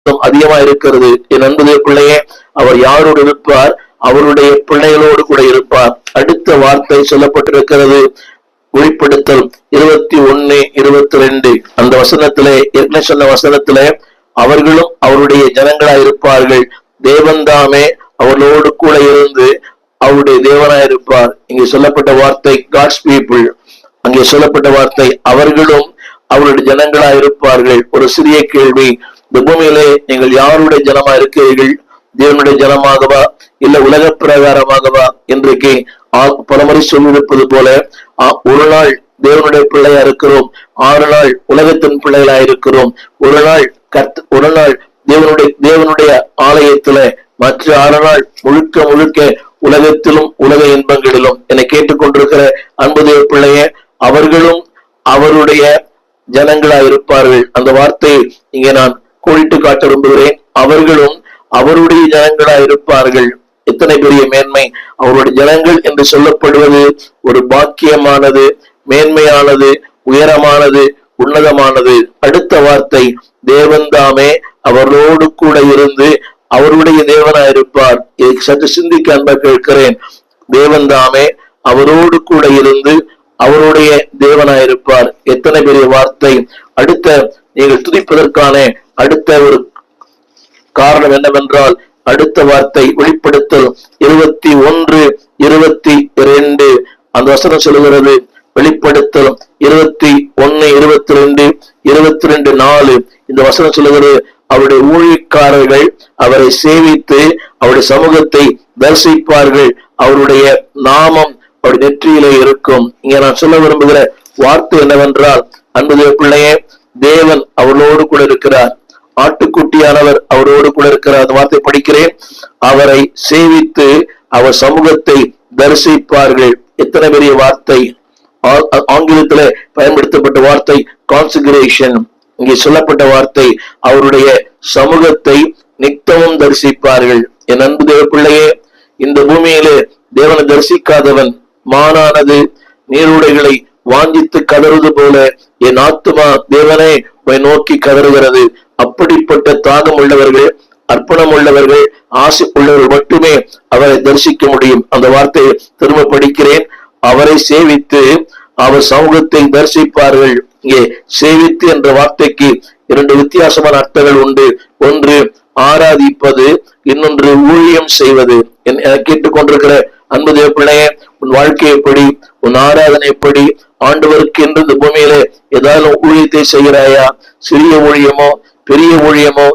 அதிகமா இருக்கிறது. என் அன்புடைய பிள்ளையே, அவர் யாரோடு இருப்பார்? அவருடைய பிள்ளைகளோடு கூட இருப்பார். அடுத்த வார்த்தை சொல்லப்பட்டிருக்கிறது, வெளிப்படுத்தல் 21:22. அந்த வசனத்திலே, என்ன சொன்ன வசனத்திலே, அவர்களும் அவருடைய ஜனங்களாயிருப்பார்கள், தேவன்தாமே அவர்களோடு கூட இருந்து அவருடைய தேவனாயிருப்பார். இங்கே சொல்லப்பட்ட வார்த்தை காட்ஸ் பீப்புள். அங்கே சொல்லப்பட்ட வார்த்தை அவர்களும் அவருடைய ஜனங்களாயிருப்பார்கள். ஒரு சிறிய கேள்வி, இந்த பூமியிலே நீங்கள் யாருடைய ஜனமா இருக்கிறீர்கள்? தேவனுடைய ஜனமாகவா இல்ல உலக பிரகாரமாகவா? இன்றைக்கு பலமுறை சொல்லியிருப்பது போல, ஒரு நாள் தேவனுடைய பிள்ளையா இருக்கிறோம், 6 நாள் உலகத்தின் பிள்ளைகளா இருக்கிறோம். ஒரு நாள் தேவனுடைய ஆலயத்துல, மற்ற 6 நாள் முழுக்க முழுக்க உலகத்திலும் உலக இன்பங்களிலும். என்னை கேட்டுக்கொண்டிருக்கிற அன்புடைய பிள்ளைய, அவர்களும் அவருடைய ஜனங்களா இருப்பார்கள். அந்த வார்த்தையை இங்கே நான் கோடிட்டு காட்ட விரும்புகிறேன். அவர்களும் அவருடைய ஜனங்களா இருப்பார்கள். எத்தனை பெரிய மேன்மை! அவருடைய ஜனங்கள் என்று சொல்லப்படுவது ஒரு பாக்கியமானது, மேன்மையானது, உயரமானது, உன்னதமானது. அடுத்த வார்த்தை, தேவன்தாமே அவரோடு கூட இருந்து அவருடைய தேவனாயிருப்பார். இதை சற்று சிந்திக்க அன்பா கேட்கிறேன். தேவன்தாமே அவரோடு கூட இருந்து அவருடைய தேவனாயிருப்பார். எத்தனை பெரிய வார்த்தை! அடுத்த நீங்கள் துதிப்பதற்கான அடுத்த ஒரு காரணம் என்னவென்றால், அடுத்த வார்த்தை வெளிப்படுத்தல் 21:22. அந்த வசனம் சொல்லுகிறது, வெளிப்படுத்தல் 21:22, 22:4. இந்த வசனம் சொல்லுகிறது, அவருடைய ஊழியக்காரர்கள் அவரை சேவித்து அவருடைய சமூகத்தை தரிசிப்பார்கள், அவருடைய நாமம் அவருடைய நெற்றியிலே இருக்கும். இங்க நான் சொல்ல விரும்புகிற வார்த்தை என்னவென்றால், அன்புடைய பிள்ளையே, தேவன் அவரோடு கூட இருக்கிறார். ஆட்டுக்குட்டியானவர் அவரோடு கூட இருக்கிறார். அந்த வார்த்தை படிக்கிறேன், அவரை சேவித்து அவர் சமூகத்தை தரிசிப்பார்கள். எத்தனை பெரிய வார்த்தை! ஆங்கிலத்திலே பயன்படுத்தப்பட்ட வார்த்தை கான்சிகரேஷன். இங்கே சொல்லப்பட்ட வார்த்தை, அவருடைய சமூகத்தை நித்தமும் தரிசிப்பார்கள். என் அன்பு தேவ பிள்ளையே, இந்த பூமியிலே தேவனை தரிசிக்காதவன் மானானது நீருடைகளை வாஞ்சித்து கதறுவது போல என் ஆத்துமா தேவனை நோக்கி கதறுகிறது. அப்படிப்பட்ட தாகம் உள்ளவர்கள், அர்ப்பணம் உள்ளவர்கள், ஆசை உள்ளவர்கள் மட்டுமே அவரை தரிசிக்க முடியும். அந்த வார்த்தையை திரும்ப படிக்கிறேன், அவரை சேவித்து அவர் சமூகத்தை தரிசிப்பார்கள். இங்கே சேவித்து என்ற வார்த்தைக்கு 2 வித்தியாசமான அர்த்தங்கள் உண்டு. ஒன்று ஆராதிப்பது, இன்னொன்று ஊழியம் செய்வது. கேட்டுக்கொண்டிருக்கிற அன்பு தேவ பிள்ளையே, உன் வாழ்க்கை எப்படி, உன் ஆராதனை எப்படி? ஆண்டவருக்கு என்று இந்த பூமியிலே ஏதாவது ஊழியத்தை செய்கிறாயா? சிறிய ஊழியமோ பெரிய ஊழியமோ